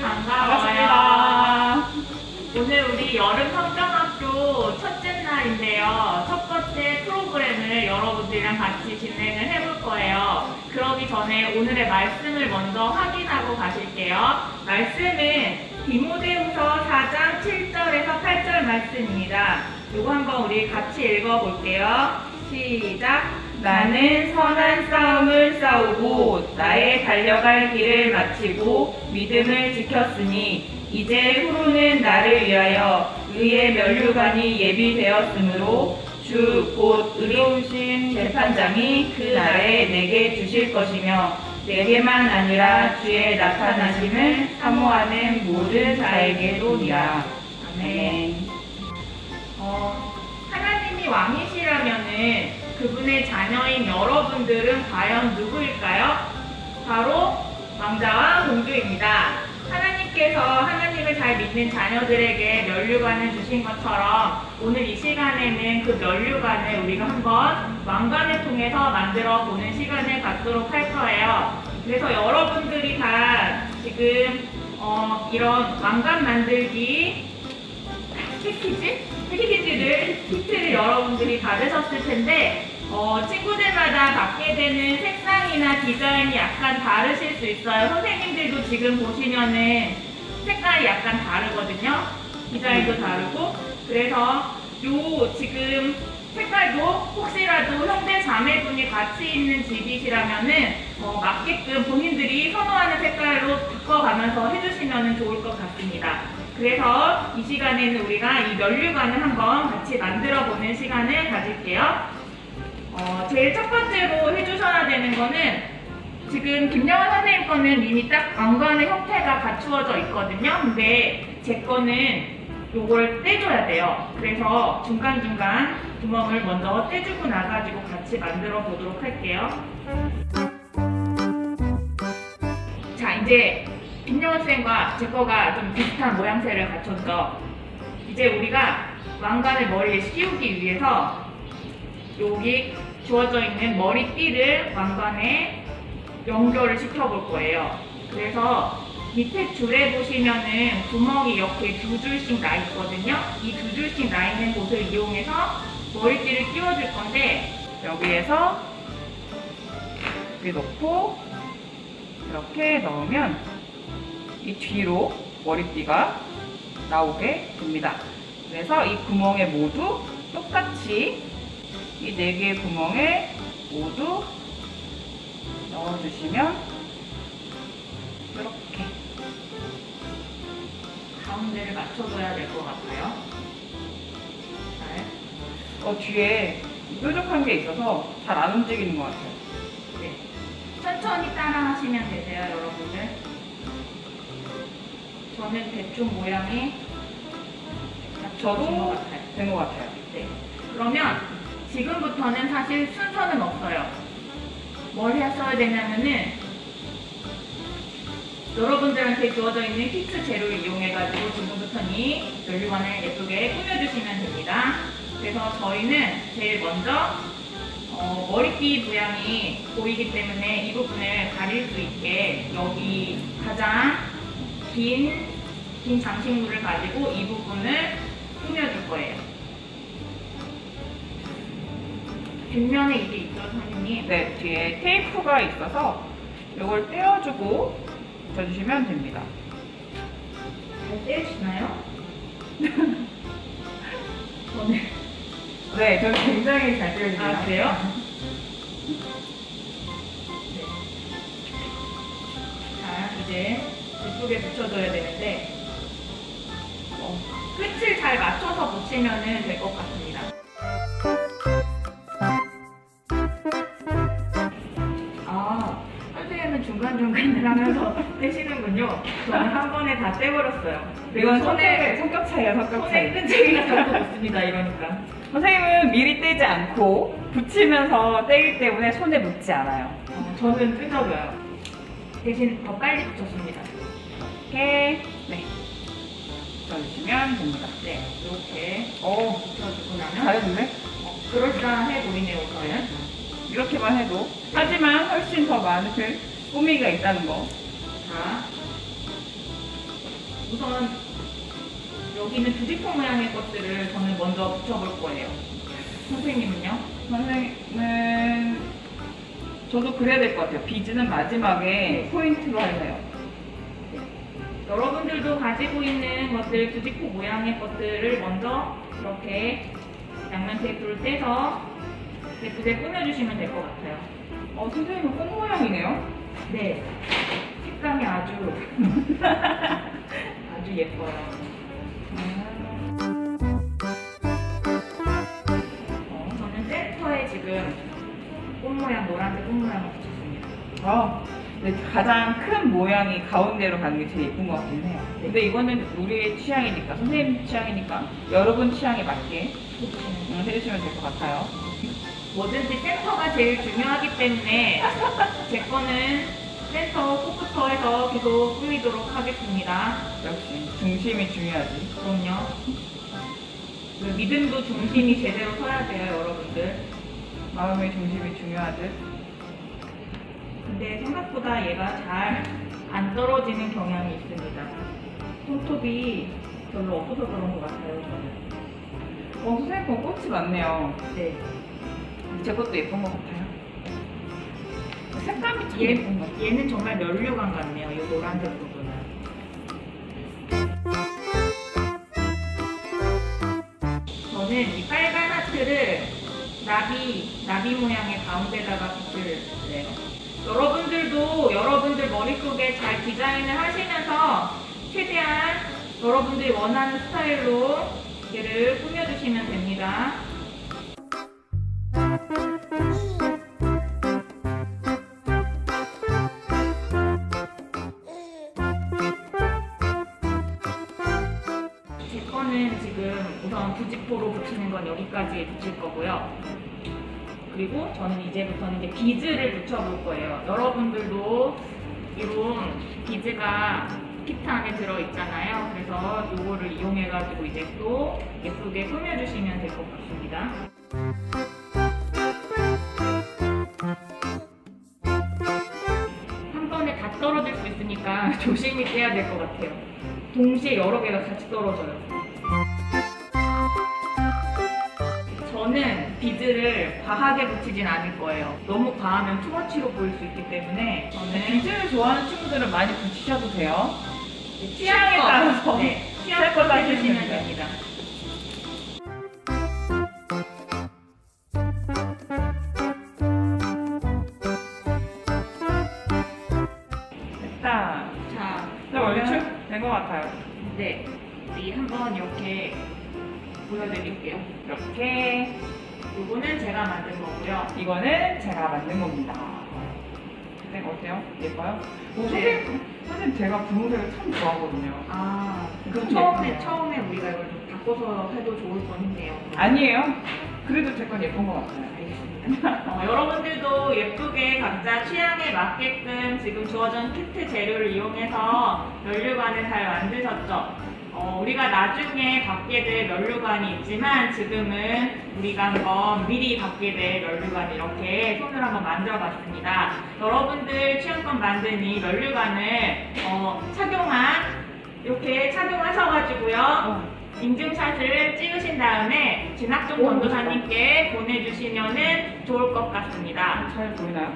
반가워요. 반갑습니다. 오늘 우리 여름 성경학교 첫째 날인데요. 첫 번째 프로그램을 여러분들이랑 같이 진행을 해볼 거예요. 그러기 전에 오늘의 말씀을 먼저 확인하고 가실게요. 말씀은 디모데후서 4장 7절에서 8절 말씀입니다. 이거 한번 우리 같이 읽어볼게요. 시작! 나는 선한 싸움을 싸우고 나의 달려갈 길을 마치고 믿음을 지켰으니 이제 후로는 나를 위하여 의의 면류관이 예비되었으므로 주 곧 의로우신 재판장이 그 날에 내게 주실 것이며 내게만 아니라 주의 나타나심을 사모하는 모든 자에게로니라. 아멘. 하나님이 왕이시라면은 그분의 자녀인 여러분들은 과연 누구일까요? 바로 왕자와 공주입니다. 하나님께서 하나님을 잘 믿는 자녀들에게 면류관을 주신 것처럼 오늘 이 시간에는 그 면류관을 우리가 한번 왕관을 통해서 만들어 보는 시간을 갖도록 할 거예요. 그래서 여러분들이 다 지금 이런 왕관 만들기 키트를 여러분들이 받으셨을 텐데 친구들마다 받게 되는 색상이나 디자인이 약간 다르실 수 있어요. 선생님들도 지금 보시면은 색깔이 약간 다르거든요. 디자인도 다르고. 그래서 요 지금 색깔도 혹시라도 형제 자매분이 같이 있는 집이시라면은 맞게끔 본인들이 선호하는 색깔로 바꿔가면서 해주시면 좋을 것 같습니다. 그래서 이 시간에는 우리가 이 면류관을 한번 같이 만들어보는 시간을 가질게요. 제일 첫 번째로 해주셔야 되는 거는 지금 김영환 선생님 거는 이미 딱 왕관의 형태가 갖추어져 있거든요. 근데 제 거는 요걸 떼줘야 돼요. 그래서 중간중간 구멍을 먼저 떼주고 나가지고 같이 만들어 보도록 할게요. 자, 이제 김영환 쌤과 제 거가 좀 비슷한 모양새를 갖췄죠. 이제 우리가 왕관을 머리에 씌우기 위해서 여기 주어져 있는 머리띠를 왕관에 연결을 시켜볼 거예요. 그래서 밑에 줄에 보시면은 구멍이 이렇게 두 줄씩 나 있거든요. 이 두 줄씩 나 있는 곳을 이용해서 머리띠를 끼워줄 건데 여기에서 이렇게 놓고 이렇게 넣으면 이 뒤로 머리띠가 나오게 됩니다. 그래서 이 구멍에 모두 똑같이 이 4개의 구멍에 모두 넣어주시면 이렇게 가운데를 맞춰줘야 될 것 같아요. 잘. 뒤에 뾰족한 게 있어서 잘 안 움직이는 것 같아요. 네. 천천히 따라 하시면 되세요, 여러분들. 저는 대충 모양이 저도 된 것 같아요. 네. 그러면 지금부터는 사실 순서는 없어요. 뭘 했어야 되냐면은 여러분들한테 주어져 있는 키트 재료를 이용해가지고 지금부터는 이 면류관을 예쁘게 꾸며주시면 됩니다. 그래서 저희는 제일 먼저 머리띠 모양이 보이기 때문에 이 부분을 가릴 수 있게 여기 가장 긴 장식물을 가지고 이 부분을 꾸며줄 거예요. 뒷면에 이게 있죠, 선생님? 네, 뒤에 테이프가 있어서 이걸 떼어주고 붙여주시면 됩니다. 잘 떼주시나요? 저는 네, 저는 굉장히 잘 떼어줍니다. 아, 그래요? 네. 자, 이제 이쪽에 붙여줘야 되는데 끝을 잘 맞춰서 붙이면 될 것 같습니다. 아, 선생님은 중간중간을 하면서 떼시는군요. 저는 한 번에 다 떼버렸어요. 이건 성격 차이야, 성격 손에 차이. 끈적이가 자꾸 붙습니다, 이러니까. 선생님은 미리 떼지 않고 붙이면서 떼기 때문에 손에 묻지 않아요. 저는 끈적여요. 대신 더 빨리 붙였습니다. 이렇게 네 붙여주시면 됩니다. 네, 이렇게 오, 붙여주고 나면 잘했는데? 그럴싸해 보이네요, 저는. 이렇게만 해도 하지만 훨씬 더 많은 꾸미기가 있다는 거. 자, 우선 여기는 두지코 모양의 것들을 저는 먼저 붙여볼 거예요. 선생님은요? 선생님은 저도 그래야 될 것 같아요. 비즈는 마지막에 포인트로 할래요. 여러분들도 가지고 있는 것들, 두지코 모양의 것들을 먼저 이렇게 양면 테이프를 떼서 예쁘게 꾸며주시면 될 것 같아요. 선생님은 꽃 모양이네요? 네. 색감이 아주 아주 예뻐요. 저는 센터에 지금 꽃 모양, 노란색 꽃 모양을 붙였습니다. 네, 가장 큰 모양이 가운데로 가는 게 제일 예쁜 것 같긴 해요. 근데 이거는 우리의 취향이니까, 선생님 취향이니까 여러분 취향에 맞게 해주시면 될 것 같아요. 뭐든지 센터가 제일 중요하기 때문에 제 거는 센터 꽃부터 해서 계속 꾸미도록 하겠습니다. 역시 중심이 중요하지. 그럼요. 그 믿음도 중심이 제대로 서야 돼요, 여러분들. 마음의 중심이 중요하듯. 근데 생각보다 얘가 잘 안 떨어지는 경향이 있습니다. 손톱이 별로 없어서 그런 것 같아요, 저는. 선생님 거 꽃이 많네요. 네. 제 것도 예쁜 것 같아요. 색감이 참 예쁜 것 같아요. 얘는 정말 면류관 같네요, 이 노란색 부분은. 저는 이 빨간 하트를 나비 모양의 가운데다가 붙일래요. 여러분들도 여러분들 머릿속에 잘 디자인을 하시면서 최대한 여러분들이 원하는 스타일로 얘를 꾸며주시면 됩니다. 제 거는 지금 우선 부직포로 붙이는 건 여기까지 붙일 거고요. 그리고 저는 이제부터는 이제 비즈를 붙여볼 거예요. 여러분들도 이런 비즈가 키트 안에 들어있잖아요. 그래서 이거를 이용해가지고 이제 또 예쁘게 꾸며주시면 될 것 같습니다. 한 번에 다 떨어질 수 있으니까 조심히 떼야 될 것 같아요. 동시에 여러 개가 같이 떨어져요. 저는 비즈를 과하게 붙이진 않을 거예요. 너무 과하면 투머치로 보일 수 있기 때문에 저는 비즈를 좋아하는 친구들은 많이 붙이셔도 돼요. 취향에 따라서 취향껏 해주시면 됩니다. 됐다. 자, 얼추 된 것 같아요. 네, 우리 한번 이렇게 보여드릴게요. 이렇게. 이거는 제가 만든 거고요. 이거는 제가 만든 겁니다. 선생님 어때요? 예뻐요? 선생님 제가 분홍색을 참 좋아하거든요. 그럼 예쁘네요. 처음에 우리가 이걸 좀 바꿔서 해도 좋을 뻔했네요. 아니에요. 그래도 제 건 예쁜 것 같아요. 알겠습니다. 여러분들도 예쁘게 각자 취향에 맞게끔 지금 주어진 키트 재료를 이용해서 면류관을 잘 만드셨죠? 우리가 나중에 받게 될 면류관이 있지만 지금은 우리가 한번 미리 받게 될 면류관 이렇게 손으로 한번 만들어 봤습니다. 여러분들 취향껏 만든 이 면류관을 이렇게 착용하셔가지고요. 인증샷을 찍으신 다음에 진학종 전도사님께 보내주시면 좋을 것 같습니다. 잘 보이나요?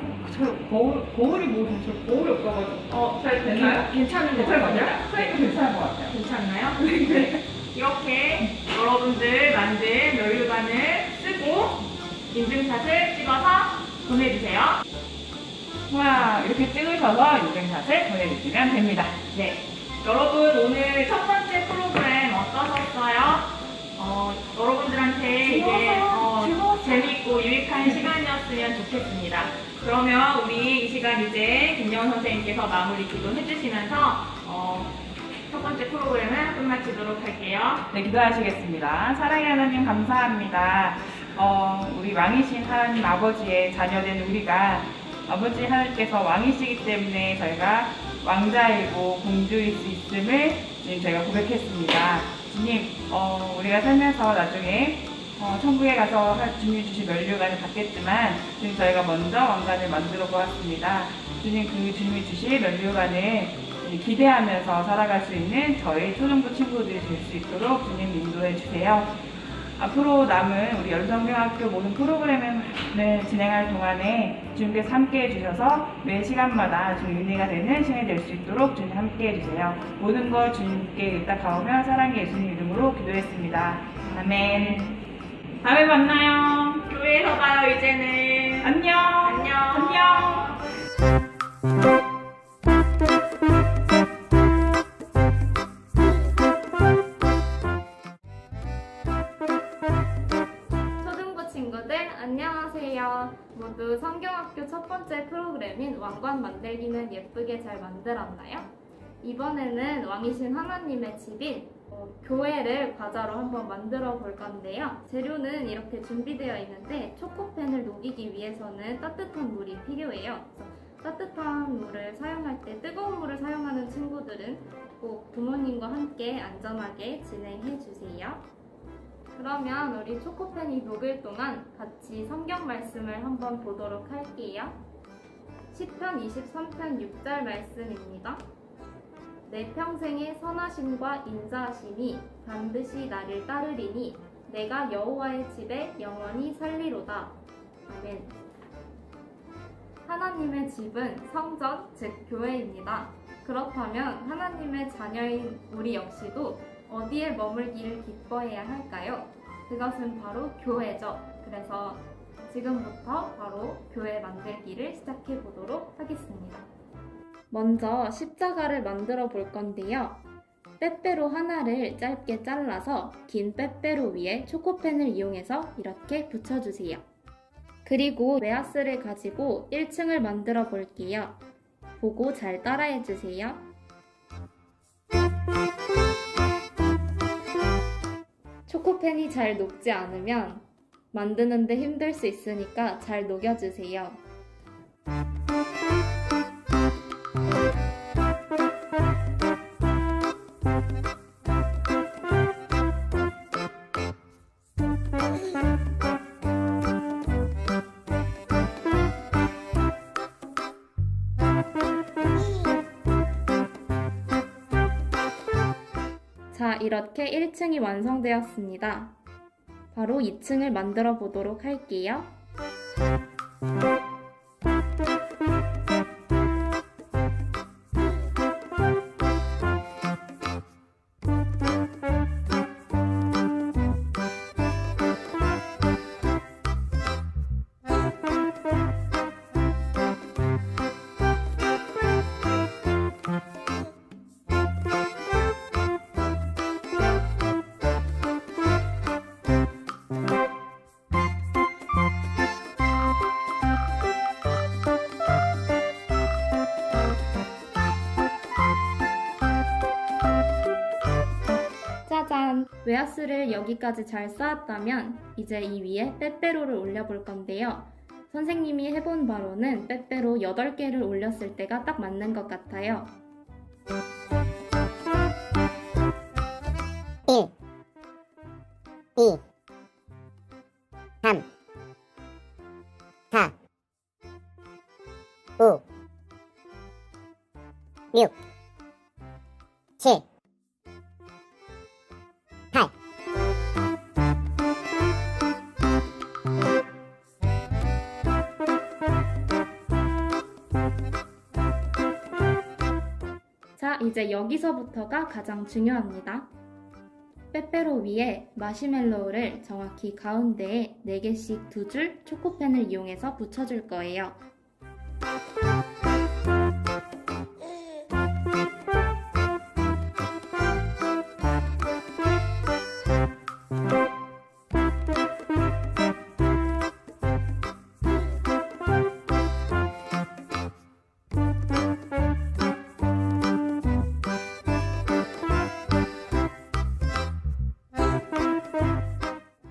거울이 거울이 없어가지고. 잘 됐나요? 괜찮은 것 괜찮은 것 같아요. 같아요? 선생님 괜찮은 것 같아요. 괜찮나요? 네. 이렇게 여러분들 만든 면류관을 쓰고 인증샷을 찍어서 보내주세요. 와, 이렇게 찍으셔서 인증샷을 보내주시면 됩니다. 네. 여러분 오늘 첫 번째 프로그램 어떠셨어요? 여러분들한테 이게 재밌고 유익한 시간이었으면 좋겠습니다. 그러면 우리 이 시간 이제 김여원 선생님께서 마무리 기도해 주시면서 첫 번째 프로그램을 끝마치도록 할게요. 네, 기도하시겠습니다. 사랑의 하나님 감사합니다. 우리 왕이신 하나님 아버지의 자녀된 우리가 아버지 하나님께서 왕이시기 때문에 저희가 왕자이고 공주일 수 있음을 저희가 고백했습니다. 주님, 우리가 살면서 나중에 천국에 가서 주님이 주신 면류관을 받겠지만 지금 저희가 먼저 왕관을 만들어 보았습니다. 주님, 그 주님이 주신 면류관을 기대하면서 살아갈 수 있는 저희 초중부 친구들이 될 수 있도록 주님 인도해 주세요. 앞으로 남은 우리 연성중학교 모든 프로그램을 진행할 동안에 주님께서 함께 해주셔서 매 시간마다 주님 은혜가 되는 시간이 될 수 있도록 주님 함께 해주세요. 모든 걸 주님께 의탁하오며 사랑의 예수님 이름으로 기도했습니다. 아멘. 다음에 만나요. 교회에서 봐요, 이제는. 안녕. 안녕. 안녕. 초등부 친구들 안녕하세요. 모두 성경학교 첫 번째 프로그램인 왕관 만들기는 예쁘게 잘 만들었나요? 이번에는 왕이신 하나님의 집인 교회를 과자로 한번 만들어 볼 건데요. 재료는 이렇게 준비되어 있는데 초코펜을 녹이기 위해서는 따뜻한 물이 필요해요. 그래서 따뜻한 물을 사용할 때 뜨거운 물을 사용하는 친구들은 꼭 부모님과 함께 안전하게 진행해 주세요. 그러면 우리 초코펜이 녹을 동안 같이 성경 말씀을 한번 보도록 할게요. 시편 23편 6절 말씀입니다. 내 평생의 선하심과 인자하심이 반드시 나를 따르리니 내가 여호와의 집에 영원히 살리로다. 아멘. 하나님의 집은 성전, 즉 교회입니다. 그렇다면 하나님의 자녀인 우리 역시도 어디에 머물기를 기뻐해야 할까요? 그것은 바로 교회죠. 그래서 지금부터 바로 교회 만들기를 시작해 보도록 하겠습니다. 먼저 십자가를 만들어 볼 건데요. 빼빼로 하나를 짧게 잘라서 긴 빼빼로 위에 초코펜을 이용해서 이렇게 붙여주세요. 그리고 웨하스를 가지고 1층을 만들어 볼게요. 보고 잘 따라해 주세요. 초코펜이 잘 녹지 않으면 만드는데 힘들 수 있으니까 잘 녹여주세요. 자, 이렇게 1층이 완성되었습니다. 바로 2층을 만들어 보도록 할게요. 짜잔! 웨하스를 여기까지 잘 쌓았다면 이제 이 위에 빼빼로를 올려볼 건데요. 선생님이 해본 바로는 빼빼로 8개를 올렸을 때가 딱 맞는 것 같아요. 1 2 3 4 5 6 7 8 자, 이제 여기서부터가 가장 중요합니다. 빼빼로 위에 마시멜로우를 정확히 가운데에 4개씩 2줄 초코펜을 이용해서 붙여줄 거예요.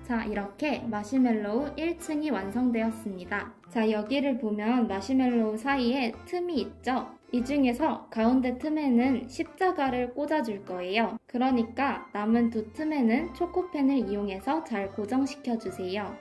자, 이렇게 마시멜로우 1층이 완성되었습니다. 자, 여기를 보면 마시멜로우 사이에 틈이 있죠? 이 중에서 가운데 틈에는 십자가를 꽂아줄 거예요. 그러니까 남은 2틈에는 초코펜을 이용해서 잘 고정시켜 주세요.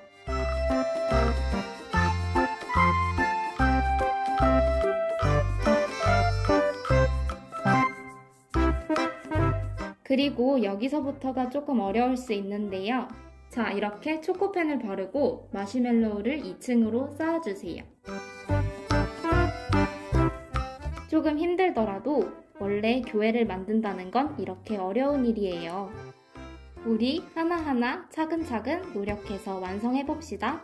그리고 여기서부터가 조금 어려울 수 있는데요. 자, 이렇게 초코펜을 바르고 마시멜로우를 2층으로 쌓아주세요. 조금 힘들더라도 원래 교회를 만든다는 건 이렇게 어려운 일이에요. 우리 하나하나 차근차근 노력해서 완성해봅시다.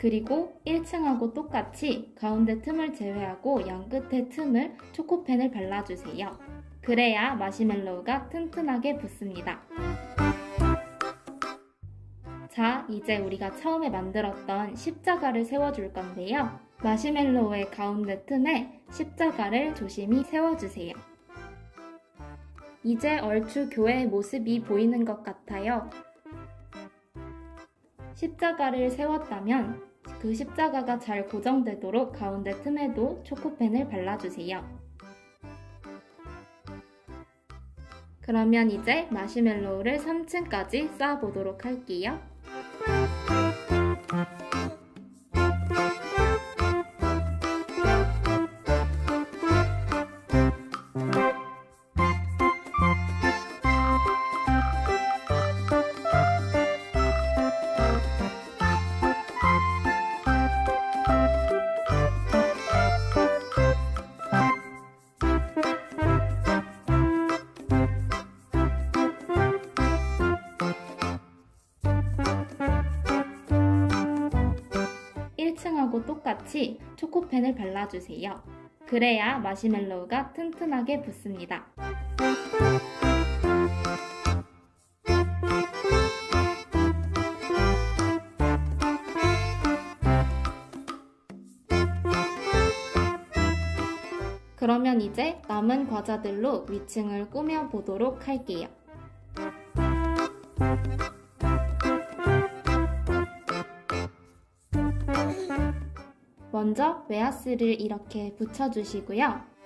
그리고 1층하고 똑같이 가운데 틈을 제외하고 양 끝에 틈을 초코펜을 발라주세요. 그래야 마시멜로우가 튼튼하게 붙습니다. 자, 이제 우리가 처음에 만들었던 십자가를 세워줄 건데요. 마시멜로우의 가운데 틈에 십자가를 조심히 세워주세요. 이제 얼추 교회의 모습이 보이는 것 같아요. 십자가를 세웠다면 그 십자가가 잘 고정되도록 가운데 틈에도 초코펜을 발라주세요. 그러면 이제 마시멜로우를 3층까지 쌓아보도록 할게요. 하고 똑같이 초코펜을 발라주세요. 그래야 마시멜로우가 튼튼하게 붙습니다. 그러면 이제 남은 과자들로 위층을 꾸며보도록 할게요. 먼저 웨하스를 이렇게 붙여주시고요.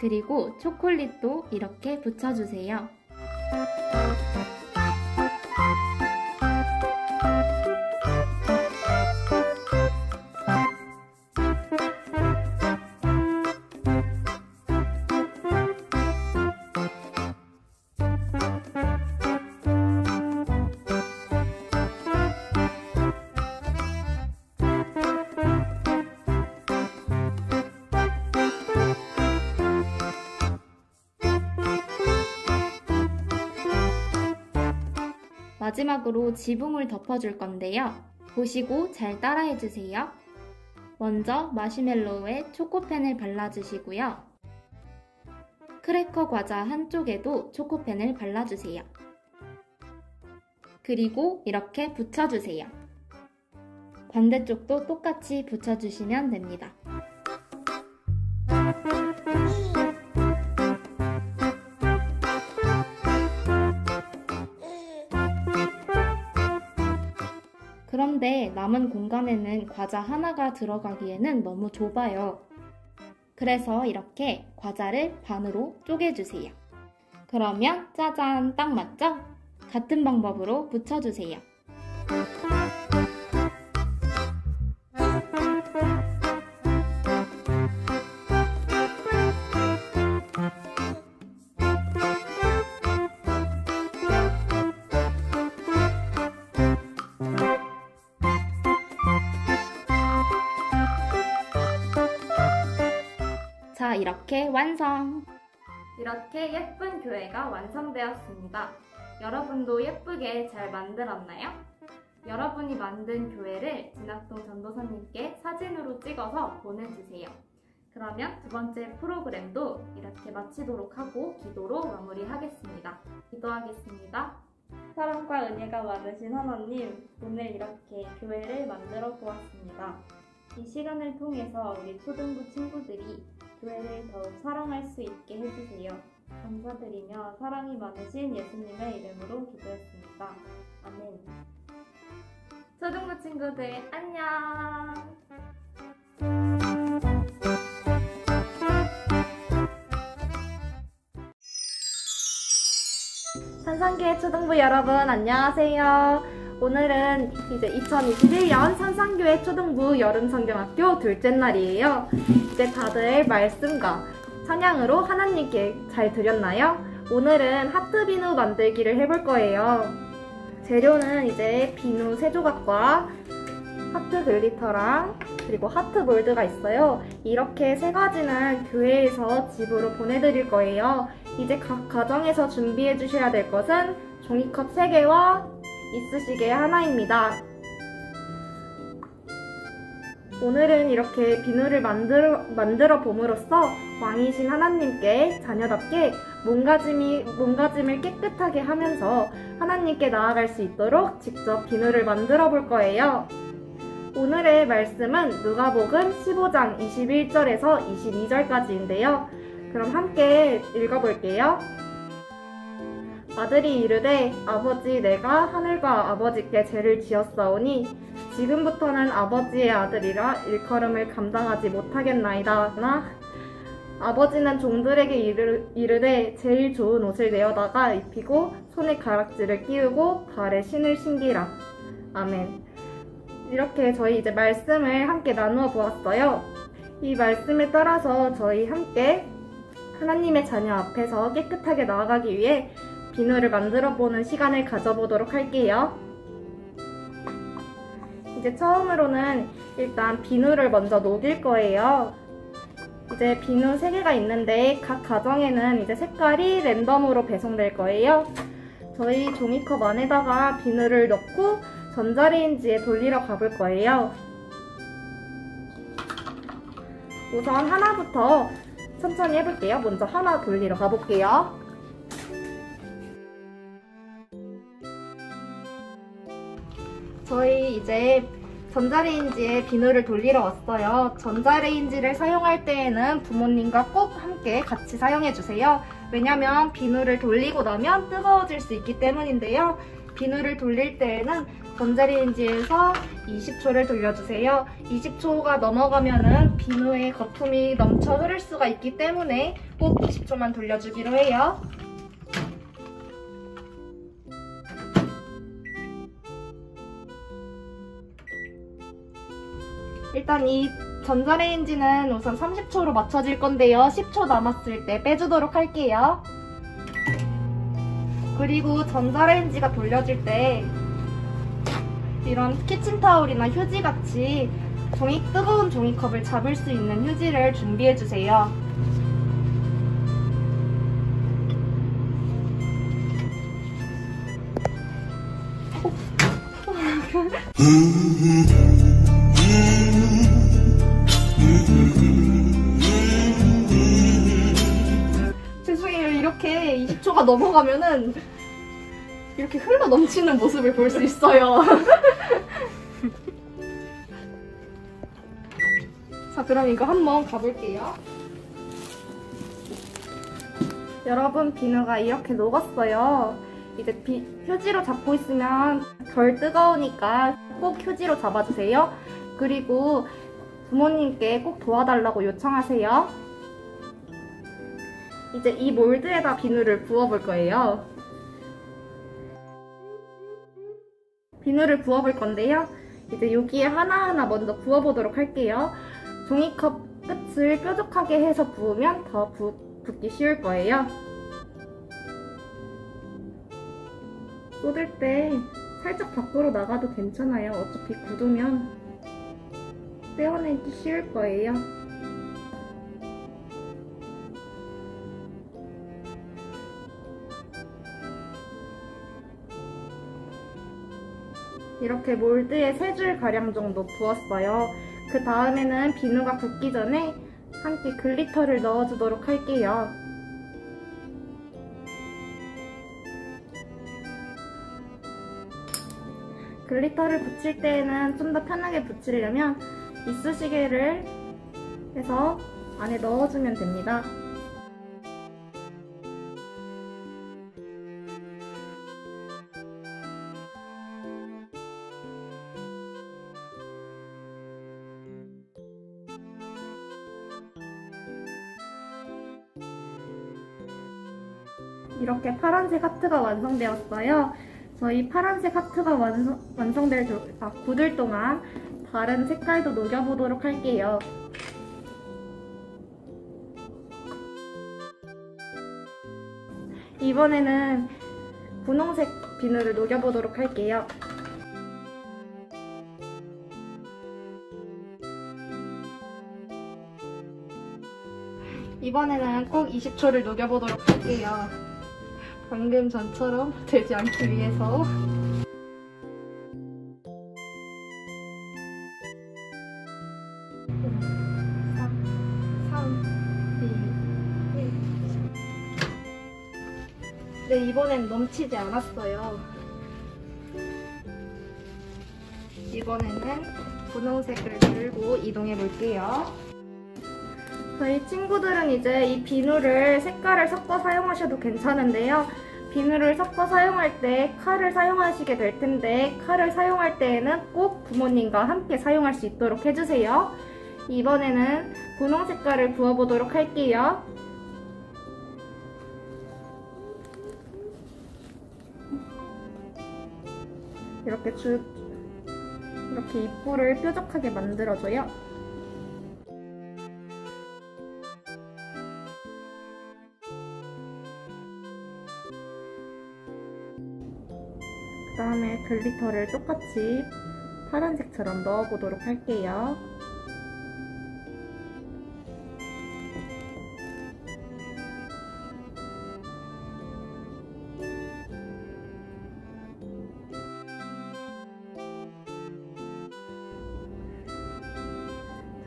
그리고 초콜릿도 이렇게 붙여주세요. 마지막으로 지붕을 덮어줄 건데요. 보시고 잘 따라해주세요. 먼저 마시멜로우에 초코펜을 발라주시고요. 크래커 과자 한쪽에도 초코펜을 발라주세요. 그리고 이렇게 붙여주세요. 반대쪽도 똑같이 붙여주시면 됩니다. 그런데 남은 공간에는 과자 하나가 들어가기에는 너무 좁아요. 그래서 이렇게 과자를 반으로 쪼개주세요. 그러면 짜잔, 딱 맞죠? 같은 방법으로 붙여주세요. 자, 이렇게 완성! 이렇게 예쁜 교회가 완성되었습니다. 여러분도 예쁘게 잘 만들었나요? 여러분이 만든 교회를 진학동 전도사님께 사진으로 찍어서 보내주세요. 그러면 두 번째 프로그램도 이렇게 마치도록 하고 기도로 마무리하겠습니다. 기도하겠습니다. 사랑과 은혜가 많으신 하나님, 오늘 이렇게 교회를 만들어 보았습니다. 이 시간을 통해서 우리 초등부 친구들이 교회를 더욱 사랑할 수 있게 해주세요. 감사드리며 사랑이 많으신 예수님의 이름으로 기도했습니다. 아멘. 초등부 친구들 안녕. 산상교회 초등부 여러분 안녕하세요. 오늘은 이제 2021년 산상교회 초등부 여름성경학교 둘째 날이에요. 이제 다들 말씀과 찬양으로 하나님께 잘 드렸나요? 오늘은 하트 비누 만들기를 해볼 거예요. 재료는 이제 비누 3조각과 하트 글리터랑 그리고 하트 몰드가 있어요. 이렇게 3가지는 교회에서 집으로 보내드릴 거예요. 이제 각 가정에서 준비해 주셔야 될 것은 종이컵 3개와 이쑤시개 하나입니다. 오늘은 이렇게 비누를 만들어 봄으로써 왕이신 하나님께 자녀답게 몸가짐을 깨끗하게 하면서 하나님께 나아갈 수 있도록 직접 비누를 만들어 볼 거예요. 오늘의 말씀은 누가복음 15장 21절에서 22절까지인데요. 그럼 함께 읽어볼게요. 아들이 이르되 아버지 내가 하늘과 아버지께 죄를 지었사오니 지금부터는 아버지의 아들이라 일컬음을 감당하지 못하겠나이다. 아버지는 종들에게 이르되 제일 좋은 옷을 내어다가 입히고 손에 가락지를 끼우고 발에 신을 신기라. 아멘. 이렇게 저희 이제 말씀을 함께 나누어 보았어요. 이 말씀에 따라서 저희 함께 하나님의 자녀 앞에서 깨끗하게 나아가기 위해 비누를 만들어 보는 시간을 가져보도록 할게요. 이제 처음으로는 일단 비누를 먼저 녹일 거예요. 이제 비누 3개가 있는데 각 가정에는 이제 색깔이 랜덤으로 배송될 거예요. 저희 종이컵 안에다가 비누를 넣고 전자레인지에 돌리러 가볼 거예요. 우선 하나부터 천천히 해볼게요. 먼저 하나 돌리러 가볼게요. 저희 이제 전자레인지에 비누를 돌리러 왔어요. 전자레인지를 사용할 때에는 부모님과 꼭 함께 같이 사용해주세요. 왜냐면 비누를 돌리고 나면 뜨거워질 수 있기 때문인데요. 비누를 돌릴 때에는 전자레인지에서 20초를 돌려주세요. 20초가 넘어가면은 비누의 거품이 넘쳐 흐를 수가 있기 때문에 꼭 20초만 돌려주기로 해요. 일단 이 전자레인지는 우선 30초로 맞춰질 건데요. 10초 남았을 때 빼주도록 할게요. 그리고 전자레인지가 돌려질 때 이런 키친타올이나 휴지같이 뜨거운 종이컵을 잡을 수 있는 휴지를 준비해주세요. 죄송해요. 이렇게 20초가 넘어가면은 이렇게 흘러 넘치는 모습을 볼 수 있어요. 자, 그럼 이거 한번 가볼게요. 여러분, 비누가 이렇게 녹았어요. 이제 휴지로 잡고 있으면 덜 뜨거우니까 꼭 휴지로 잡아주세요. 그리고 부모님께 꼭 도와달라고 요청하세요. 이제 이 몰드에다 비누를 부어볼 거예요. 비누를 부어볼 건데요. 이제 여기에 하나하나 먼저 부어보도록 할게요. 종이컵 끝을 뾰족하게 해서 부으면 더 붓기 쉬울 거예요. 쏟을 때 살짝 밖으로 나가도 괜찮아요. 어차피 굳으면 떼어내기 쉬울 거예요. 이렇게 몰드에 3줄 가량 정도 부었어요. 그 다음에는 비누가 굳기 전에 함께 글리터를 넣어주도록 할게요. 글리터를 붙일 때에는 좀 더 편하게 붙이려면 이쑤시개를 해서 안에 넣어주면 됩니다. 이렇게 파란색 하트가 완성되었어요. 저희 파란색 하트가 굳을 동안 다른 색깔도 녹여보도록 할게요. 이번에는 분홍색 비누를 녹여보도록 할게요. 이번에는 꼭 20초를 녹여보도록 할게요. 방금 전처럼 되지 않기 위해서. 네, 이번엔 넘치지 않았어요. 이번에는 분홍색을 들고 이동해 볼게요. 저희 친구들은 이제 이 비누를 색깔을 섞어 사용하셔도 괜찮은데요. 비누를 섞어 사용할 때 칼을 사용하시게 될 텐데 칼을 사용할 때에는 꼭 부모님과 함께 사용할 수 있도록 해주세요. 이번에는 분홍 색깔을 부어보도록 할게요. 이렇게 입구를 뾰족하게 만들어줘요. 그 다음에 글리터를 똑같이 파란색처럼 넣어보도록 할게요.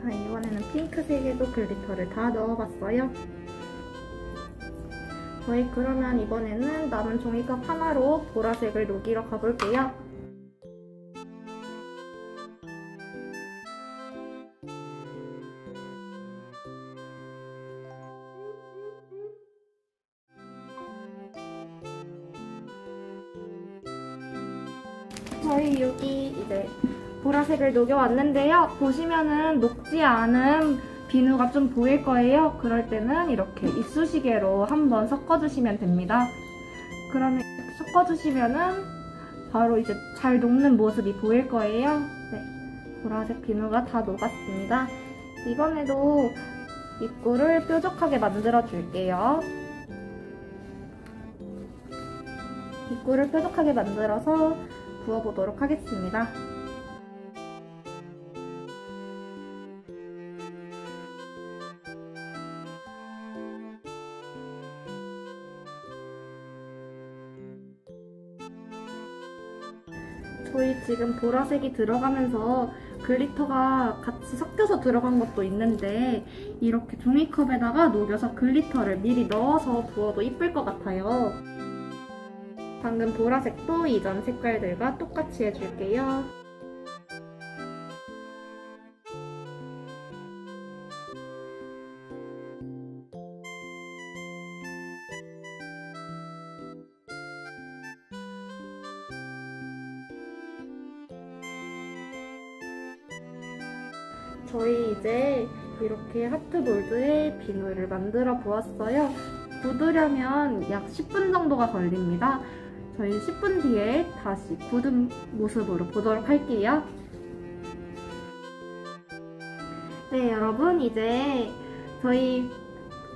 자, 이번에는 핑크색에도 글리터를 다 넣어봤어요. 저희 그러면 이번에는 남은 종이컵 하나로 보라색을 녹이러 가볼게요. 저희 여기 이제 보라색을 녹여왔는데요. 보시면은 녹지 않은 비누가 좀 보일 거예요. 그럴 때는 이렇게 이쑤시개로 한번 섞어주시면 됩니다. 그러면 섞어주시면은 바로 이제 잘 녹는 모습이 보일 거예요. 네, 보라색 비누가 다 녹았습니다. 이번에도 입구를 뾰족하게 만들어 줄게요. 입구를 뾰족하게 만들어서 부어보도록 하겠습니다. 저희 지금 보라색이 들어가면서 글리터가 같이 섞여서 들어간 것도 있는데 이렇게 종이컵에다가 녹여서 글리터를 미리 넣어서 부어도 이쁠 것 같아요. 방금 보라색도 이전 색깔들과 똑같이 해줄게요. 저희 이제 이렇게 하트 몰드에 비누를 만들어 보았어요. 굳으려면 약 10분 정도가 걸립니다. 저희 10분 뒤에 다시 굳은 모습으로 보도록 할게요. 네, 여러분 이제 저희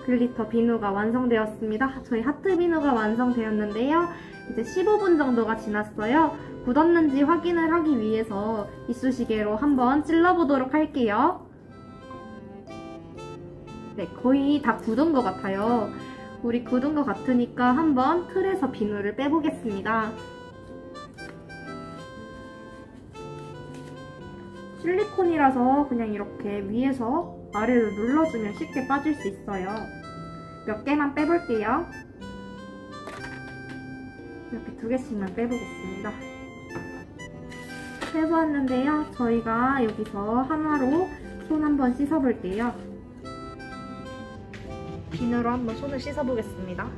글리터 비누가 완성되었습니다. 저희 하트 비누가 완성되었는데요. 이제 15분 정도가 지났어요. 굳었는지 확인을 하기 위해서 이쑤시개로 한번 찔러보도록 할게요. 네, 거의 다 굳은 것 같아요. 우리 굳은 것 같으니까 한번 틀에서 비누를 빼보겠습니다. 실리콘이라서 그냥 이렇게 위에서 아래로 눌러주면 쉽게 빠질 수 있어요. 몇 개만 빼볼게요. 이렇게 2개씩만 빼보겠습니다. 빼보았는데요. 저희가 여기서 하나로 손 한번 씻어볼게요. 비누로 한번 손을 씻어보겠습니다.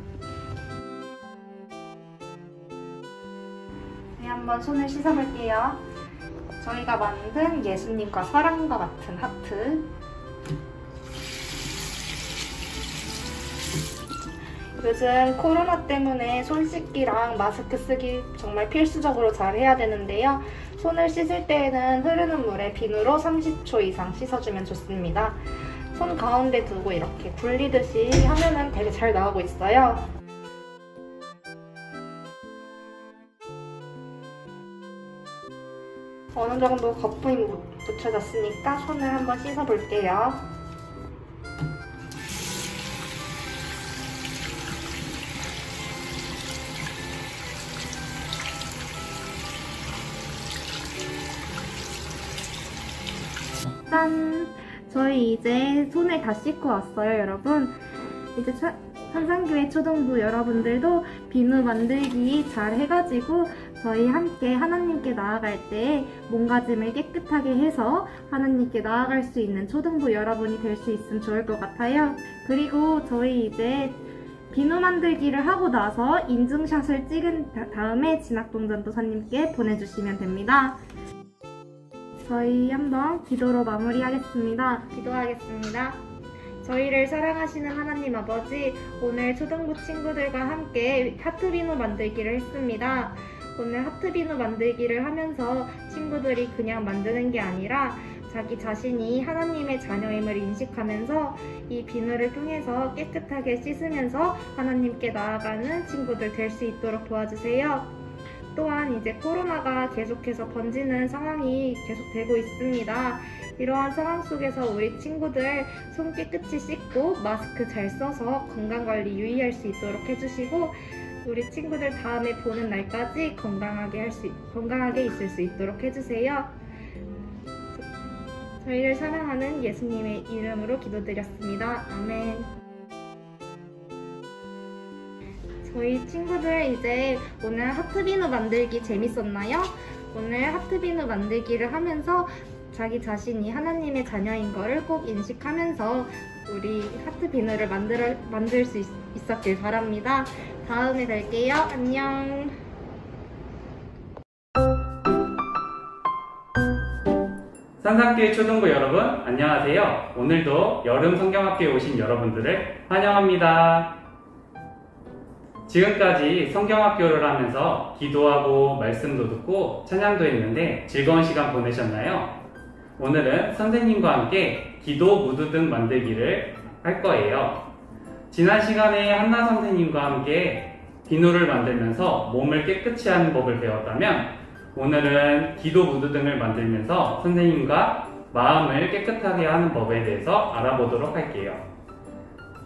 네, 한번 손을 씻어볼게요. 저희가 만든 예수님과 사랑과 같은 하트. 요즘 코로나 때문에 손 씻기랑 마스크 쓰기 정말 필수적으로 잘 해야 되는데요. 손을 씻을 때에는 흐르는 물에 비누로 30초 이상 씻어주면 좋습니다. 손 가운데 두고 이렇게 굴리듯이 하면은 되게 잘 나오고 있어요. 어느 정도 거품이 묻혀졌으니까 손을 한번 씻어볼게요. 짠! 저희 이제 손을 다 씻고 왔어요, 여러분. 이제 산상교회 초등부 여러분들도 비누 만들기 잘 해가지고 저희 함께 하나님께 나아갈 때 몸가짐을 깨끗하게 해서 하나님께 나아갈 수 있는 초등부 여러분이 될 수 있으면 좋을 것 같아요. 그리고 저희 이제 비누 만들기를 하고 나서 인증샷을 찍은 다음에 진학동전도사님께 보내주시면 됩니다. 저희 한번 기도로 마무리하겠습니다. 기도하겠습니다. 저희를 사랑하시는 하나님 아버지, 오늘 초등부 친구들과 함께 하트비누 만들기를 했습니다. 오늘 하트비누 만들기를 하면서 친구들이 그냥 만드는 게 아니라 자기 자신이 하나님의 자녀임을 인식하면서 이 비누를 통해서 깨끗하게 씻으면서 하나님께 나아가는 친구들 될 수 있도록 도와주세요. 또한 이제 코로나가 계속해서 번지는 상황이 계속되고 있습니다. 이러한 상황 속에서 우리 친구들 손 깨끗이 씻고 마스크 잘 써서 건강관리 유의할 수 있도록 해주시고 우리 친구들 다음에 보는 날까지 건강하게 있을 수 있도록 해주세요. 저희를 사랑하는 예수님의 이름으로 기도드렸습니다. 아멘. 저희 친구들 이제 오늘 하트비누 만들기 재밌었나요? 오늘 하트비누 만들기를 하면서 자기 자신이 하나님의 자녀인 거를 꼭 인식하면서 우리 하트비누를 만들 수 있었길 바랍니다. 다음에 뵐게요. 안녕. 산상교회 초등부 여러분, 안녕하세요. 오늘도 여름 성경학교에 오신 여러분들을 환영합니다. 지금까지 성경학교를 하면서 기도하고 말씀도 듣고 찬양도 했는데 즐거운 시간 보내셨나요? 오늘은 선생님과 함께 기도 무드등 만들기를 할 거예요. 지난 시간에 한나 선생님과 함께 비누를 만들면서 몸을 깨끗이 하는 법을 배웠다면 오늘은 기도 무드등을 만들면서 선생님과 마음을 깨끗하게 하는 법에 대해서 알아보도록 할게요.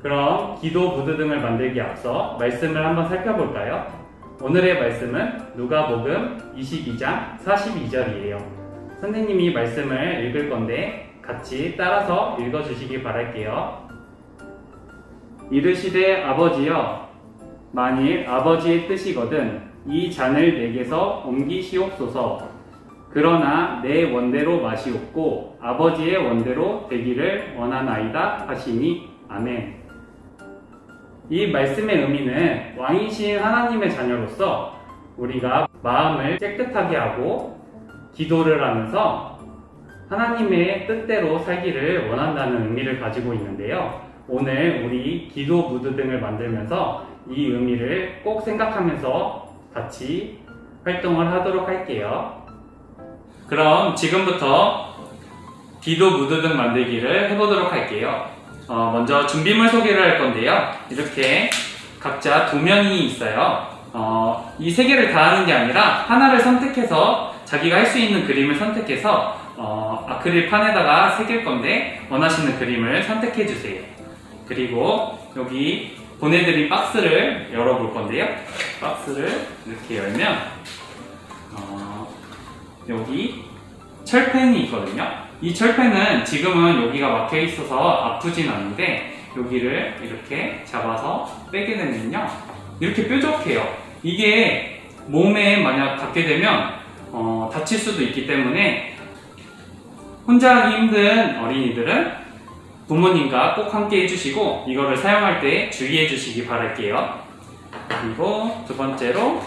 그럼 기도 무드등을 만들기에 앞서 말씀을 한번 살펴볼까요? 오늘의 말씀은 누가복음 22장 42절이에요. 선생님이 말씀을 읽을 건데 같이 따라서 읽어주시기 바랄게요. 이르시되 아버지여, 만일 아버지의 뜻이거든 이 잔을 내게서 옮기시옵소서. 그러나 내 원대로 마시옵고 아버지의 원대로 되기를 원하나이다 하시니 아멘. 이 말씀의 의미는 왕이신 하나님의 자녀로서 우리가 마음을 깨끗하게 하고 기도를 하면서 하나님의 뜻대로 살기를 원한다는 의미를 가지고 있는데요. 오늘 우리 기도 무드등을 만들면서 이 의미를 꼭 생각하면서 같이 활동을 하도록 할게요. 그럼 지금부터 기도 무드등 만들기를 해보도록 할게요. 먼저 준비물 소개를 할 건데요. 이렇게 각자 도면이 있어요. 이 세 개를 다 하는 게 아니라 하나를 선택해서 자기가 할 수 있는 그림을 선택해서 아크릴판에다가 새길 건데 원하시는 그림을 선택해 주세요. 그리고 여기 보내드린 박스를 열어볼 건데요. 박스를 이렇게 열면 여기 철펜이 있거든요. 이 철펜은 지금은 여기가 막혀 있어서 아프진 않은데 여기를 이렇게 잡아서 빼게 되면요, 이렇게 뾰족해요. 이게 몸에 만약 닿게 되면 다칠 수도 있기 때문에 혼자 하기 힘든 어린이들은 부모님과 꼭 함께 해주시고 이거를 사용할 때 주의해 주시기 바랄게요. 그리고 두 번째로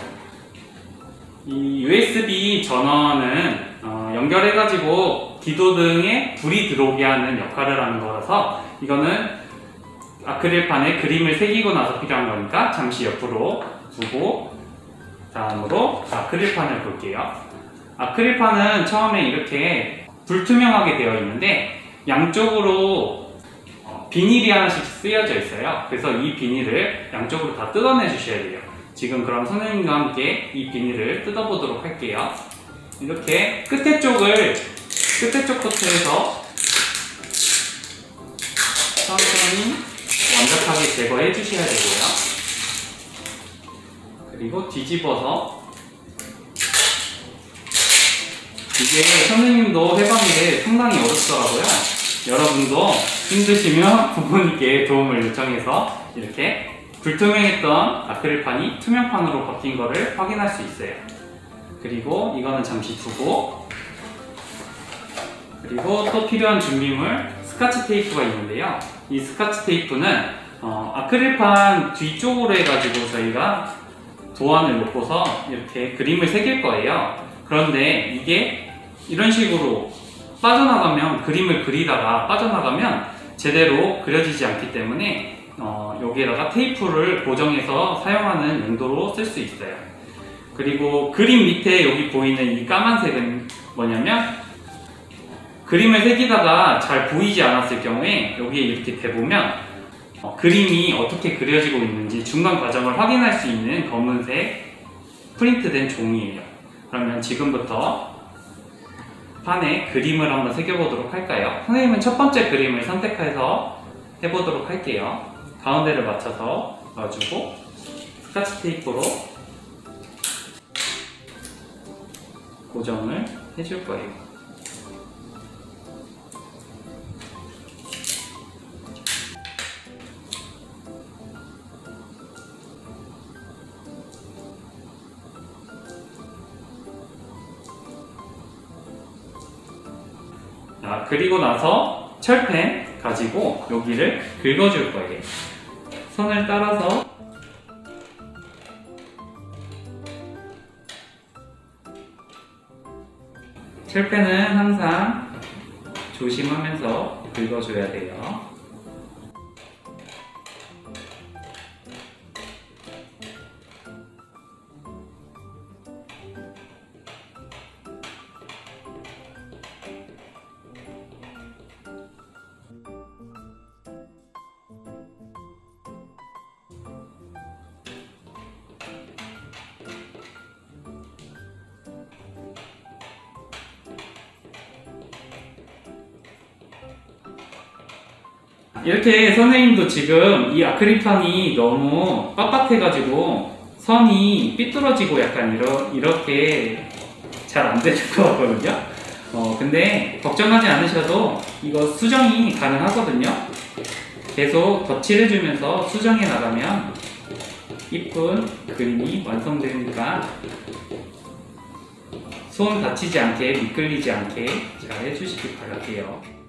이 USB 전원은 연결해가지고 기도등에 불이 들어오게 하는 역할을 하는 거라서 이거는 아크릴판에 그림을 새기고 나서 필요한 거니까 잠시 옆으로 두고 다음으로 아크릴판을 볼게요. 아크릴판은 처음에 이렇게 불투명하게 되어 있는데 양쪽으로 비닐이 하나씩 쓰여져 있어요. 그래서 이 비닐을 양쪽으로 다 뜯어내 주셔야 돼요. 지금 그럼 선생님과 함께 이 비닐을 뜯어보도록 할게요. 이렇게 끝에 쪽부터 해서 천천히 완벽하게 제거해 주셔야 되고요. 그리고 뒤집어서, 이게 선생님도 해봤는데 상당히 어렵더라고요. 여러분도 힘드시면 부모님께 도움을 요청해서 이렇게 불투명했던 아크릴판이 투명판으로 바뀐 거를 확인할 수 있어요. 그리고 이거는 잠시 두고, 그리고 또 필요한 준비물 스카치 테이프가 있는데요. 이 스카치 테이프는 아크릴판 뒤쪽으로 해가지고 저희가 도안을 놓고서 이렇게 그림을 새길 거예요. 그런데 이게 이런 식으로 빠져나가면, 그림을 그리다가 빠져나가면 제대로 그려지지 않기 때문에 여기에다가 테이프를 고정해서 사용하는 용도로 쓸 수 있어요. 그리고 그림 밑에 여기 보이는 이 까만색은 뭐냐면, 그림을 새기다가 잘 보이지 않았을 경우에 여기에 이렇게 대보면 그림이 어떻게 그려지고 있는지 중간 과정을 확인할 수 있는 검은색 프린트된 종이에요. 그러면 지금부터 판에 그림을 한번 새겨보도록 할까요? 선생님은 첫 번째 그림을 선택해서 해보도록 할게요. 가운데를 맞춰서 놔주고 스카치 테이프로 고정을 해줄 거예요. 자, 그리고 나서 철펜 가지고 여기를 긁어줄 거예요. 선을 따라서 철펜은 항상 조심하면서 긁어줘야 돼요. 이렇게 선생님도 지금 이 아크릴판이 너무 빳빳해가지고 선이 삐뚤어지고 약간 이렇게 잘 안 되는 것 같거든요. 근데 걱정하지 않으셔도 이거 수정이 가능하거든요. 계속 덧칠해주면서 수정해 나가면 이쁜 그림이 완성되니까 손 다치지 않게, 미끌리지 않게 잘 해주시길 바랄게요.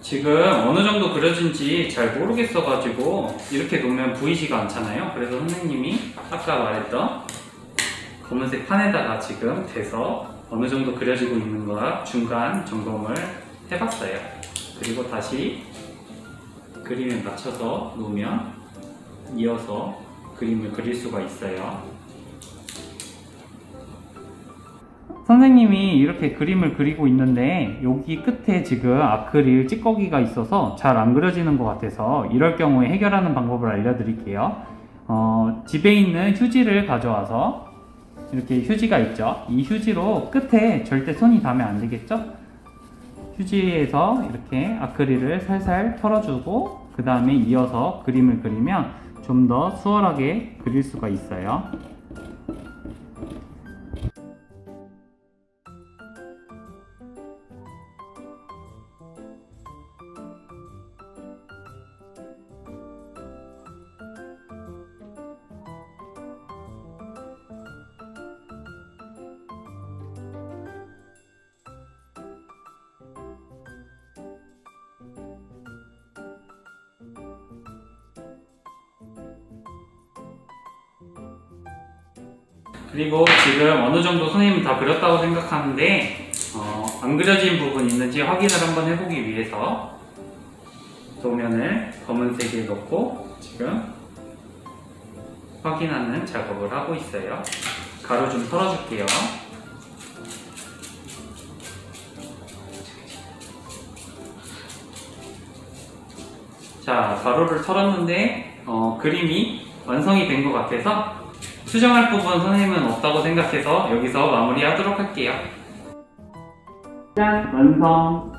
지금 어느 정도 그려진지 잘 모르겠어가지고 이렇게 놓으면 보이지가 않잖아요. 그래서 선생님이 아까 말했던 검은색 판에다가 지금 대서 어느 정도 그려지고 있는가 중간 점검을 해봤어요. 그리고 다시 그림에 맞춰서 놓으면 이어서 그림을 그릴 수가 있어요. 선생님이 이렇게 그림을 그리고 있는데 여기 끝에 지금 아크릴 찌꺼기가 있어서 잘 안 그려지는 것 같아서 이럴 경우에 해결하는 방법을 알려드릴게요. 집에 있는 휴지를 가져와서 이렇게 휴지가 있죠. 이 휴지로 끝에 절대 손이 닿으면 안 되겠죠. 휴지에서 이렇게 아크릴을 살살 털어주고 그 다음에 이어서 그림을 그리면 좀 더 수월하게 그릴 수가 있어요. 그리고 지금 어느 정도 선생님이 다 그렸다고 생각하는데 안 그려진 부분 있는지 확인을 한번 해보기 위해서 도면을 검은색에 넣고 지금 확인하는 작업을 하고 있어요. 가루 좀 털어줄게요. 자, 가루를 털었는데 그림이 완성이 된 것 같아서 수정할 부분 선생님은 없다고 생각해서 여기서 마무리하도록 할게요. 짠! 완성!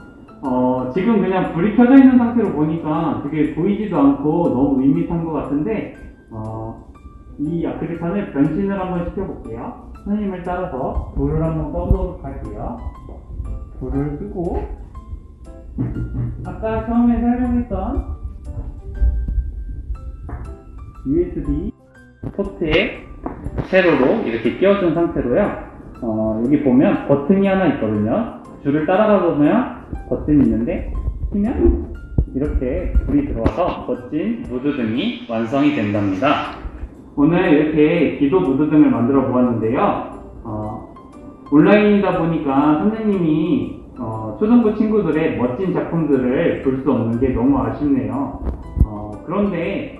지금 그냥 불이 켜져 있는 상태로 보니까 되게 보이지도 않고 너무 밋밋한 것 같은데 이 아크릴판을 변신을 한번 시켜볼게요. 선생님을 따라서 불을 한번 꺼보도록 할게요. 불을 끄고 아까 처음에 사용했던 USB 포트에 세로로 이렇게 끼워준 상태로요. 여기 보면 버튼이 하나 있거든요. 줄을 따라가 보면 버튼이 있는데 키면 이렇게 불이 들어와서 멋진 무드등이 완성이 된답니다. 오늘 이렇게 기도 무드등을 만들어 보았는데요. 온라인이다 보니까 선생님이 초등부 친구들의 멋진 작품들을 볼 수 없는 게 너무 아쉽네요. 그런데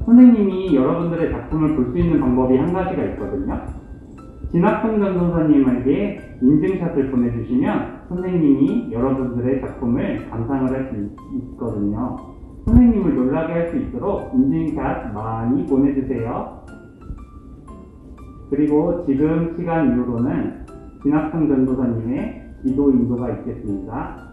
선생님이 여러분들의 작품을 볼 수 있는 방법이 한 가지가 있거든요. 진학동 전도사님에게 인증샷을 보내주시면 선생님이 여러분들의 작품을 감상을 할 수 있거든요. 선생님을 놀라게 할 수 있도록 인증샷 많이 보내주세요. 그리고 지금 시간 이후로는 진학동 전도사님의 기도 인도가 있겠습니다.